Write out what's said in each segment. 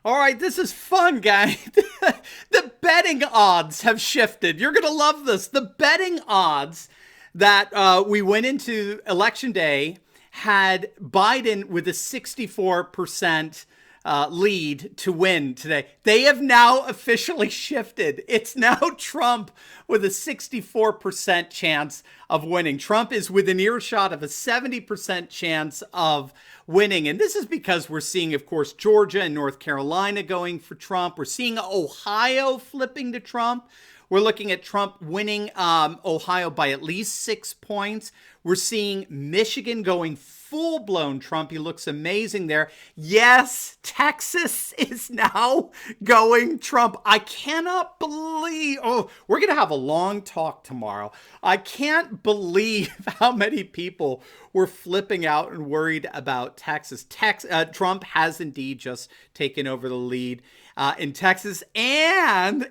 All right, this is fun, guy. The betting odds have shifted. You're going to love this. The betting odds that we went into election day had Biden with a 64% lead to win today. They have now officially shifted. It's now Trump with a 64% chance of winning. Trump is within earshot of a 70% chance of winning. And this is because we're seeing, of course, Georgia and North Carolina going for Trump. We're seeing Ohio flipping to Trump. We're looking at Trump winning Ohio by at least 6 points. We're seeing Michigan going full-blown Trump. He looks amazing there. Yes, Texas is now going Trump. I cannot believe... Oh, we're going to have a long talk tomorrow. I can't believe how many people were flipping out and worried about Texas. Trump has indeed just taken over the lead in Texas and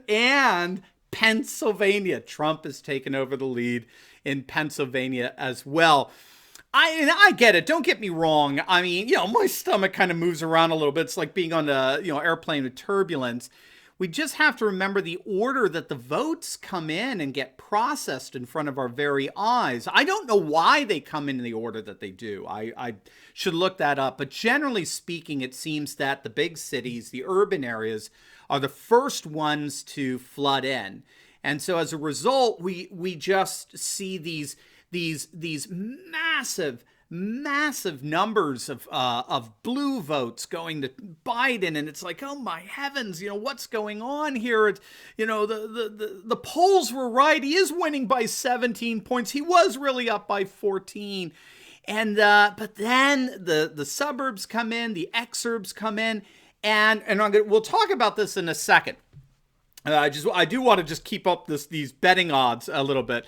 Pennsylvania. Trump has taken over the lead in Pennsylvania as well. I get it. Don't get me wrong. I mean, my stomach kind of moves around a little bit. It's like being on a, airplane with turbulence. We just have to remember the order that the votes come in and get processed in front of our very eyes. I don't know why they come in the order that they do. I should look that up. But generally speaking, it seems that the big cities, the urban areas, are the first ones to flood in. And so as a result, we just see these massive numbers of blue votes going to Biden, and it's like, oh my heavens, what's going on here? It's, the polls were right. He is winning by 17 points. He was really up by 14. And but then the suburbs come in, the exurbs come in, and we'll talk about this in a second. I do want to just keep up these betting odds a little bit.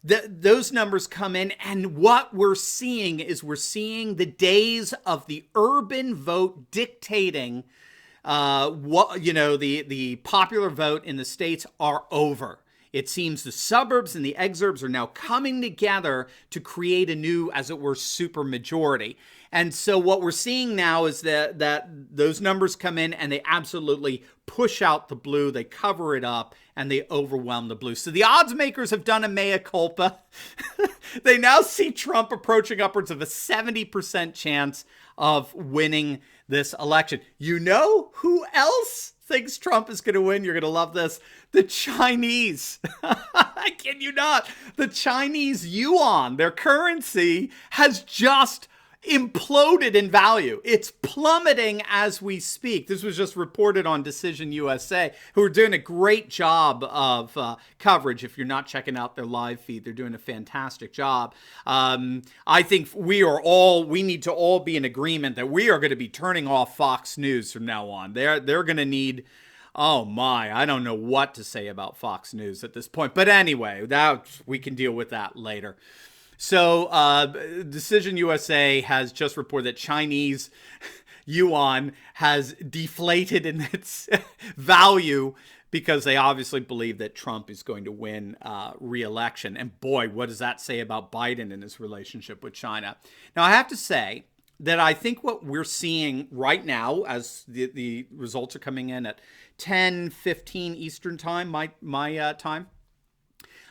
Those numbers come in, and what we're seeing is the days of the urban vote dictating the popular vote in the states are over. It seems the suburbs and the exurbs are now coming together to create a new, as it were, supermajority. And so what we're seeing now is that those numbers come in and they absolutely push out the blue, they cover it up, and they overwhelm the blue. So the odds makers have done a mea culpa. They now see Trump approaching upwards of a 70% chance of winning this election. You know who else thinks Trump is going to win? You're going to love this. The Chinese. I kid you not. The Chinese yuan, their currency, has just imploded in value. It's plummeting as we speak. This was just reported on Decision USA, who are doing a great job of coverage. If you're not checking out their live feed, they're doing a fantastic job. I think we need to all be in agreement that we are going to be turning off Fox News from now on. They're going to need... Oh my, I don't know what to say about Fox News at this point. But anyway, we can deal with that later. So Decision USA has just reported that Chinese yuan has deflated in its value because they obviously believe that Trump is going to win re-election. And boy, what does that say about Biden and his relationship with China? Now, I have to say that I think what we're seeing right now, as the results are coming in at 10:15 Eastern time, my time,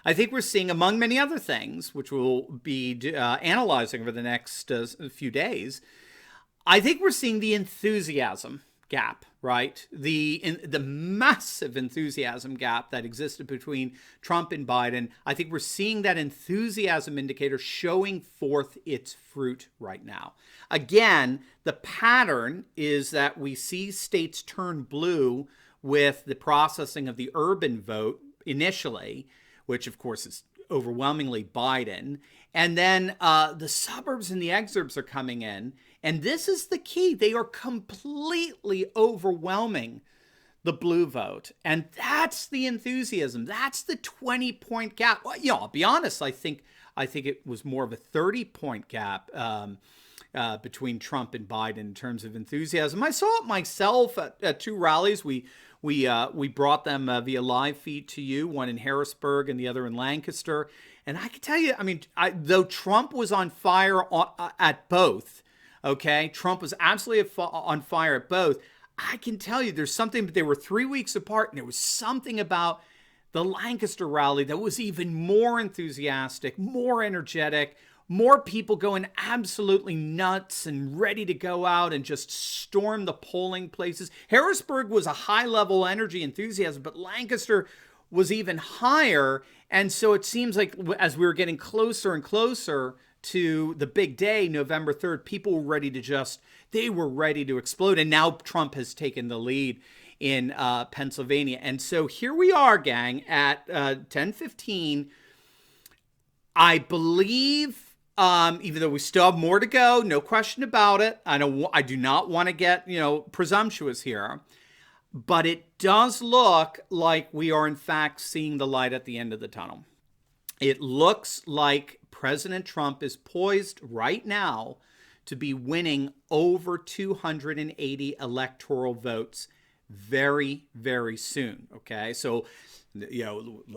I think we're seeing, among many other things, which we'll be analyzing over the next few days, I think we're seeing the enthusiasm gap, right? The massive enthusiasm gap that existed between Trump and Biden. I think we're seeing that enthusiasm indicator showing forth its fruit right now. Again, the pattern is that we see states turn blue with the processing of the urban vote initially, which of course is overwhelmingly Biden. And then the suburbs and the exurbs are coming in. And this is the key. They are completely overwhelming the blue vote. And that's the enthusiasm. That's the 20-point gap. Well, I'll be honest. I think it was more of a 30-point gap between Trump and Biden in terms of enthusiasm. I saw it myself at two rallies. We brought them via live feed to you, one in Harrisburg and the other in Lancaster. And I can tell you, though Trump was on fire at both, okay? Trump was absolutely on fire at both. I can tell you there's something, but they were 3 weeks apart, and there was something about the Lancaster rally that was even more enthusiastic, more energetic, more people going absolutely nuts and ready to go out and just storm the polling places. Harrisburg was a high-level energy enthusiasm, but Lancaster was even higher. And so it seems like as we were getting closer and closer to the big day, November 3rd, people were ready to explode. And now Trump has taken the lead in Pennsylvania. And so here we are, gang, at 10:15. I believe, even though we still have more to go, no question about it. I do not want to get, presumptuous here. But it does look like we are, in fact, seeing the light at the end of the tunnel. It looks like President Trump is poised right now to be winning over 280 electoral votes very, very soon. Okay, so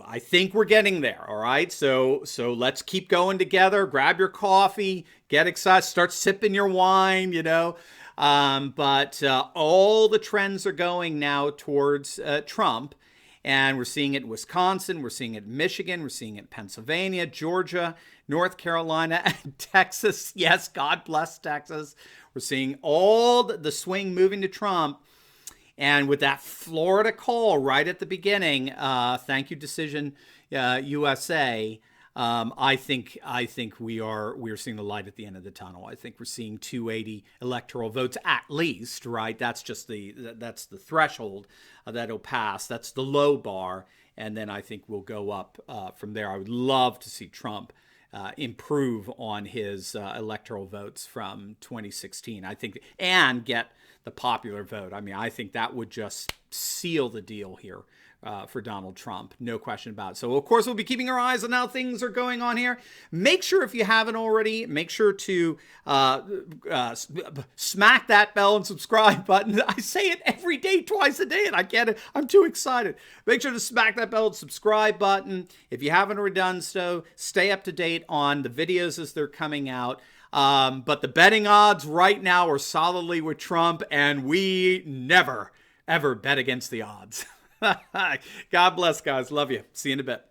I think we're getting there. All right, so let's keep going together. Grab your coffee, get excited, start sipping your wine. But all the trends are going now towards Trump. And we're seeing it in Wisconsin, we're seeing it in Michigan, we're seeing it in Pennsylvania, Georgia, North Carolina, and Texas. Yes, God bless Texas. We're seeing all the swing moving to Trump. And with that Florida call right at the beginning, thank you, Decision USA. I think we're seeing the light at the end of the tunnel. I think we're seeing 280 electoral votes at least, right? That's just the threshold that'll pass. That's the low bar, and then I think we'll go up from there. I would love to see Trump improve on his electoral votes from 2016. I think, and get the popular vote. I mean, I think that would just seal the deal here for Donald Trump. No question about it. So, of course, we'll be keeping our eyes on how things are going on here. Make sure, if you haven't already, make sure to smack that bell and subscribe button. I say it every day, twice a day, and I get it. I'm too excited. Make sure to smack that bell and subscribe button. If you haven't already done so, stay up to date on the videos as they're coming out. But the betting odds right now are solidly with Trump, and we never, ever bet against the odds. God bless, guys. Love you. See you in a bit.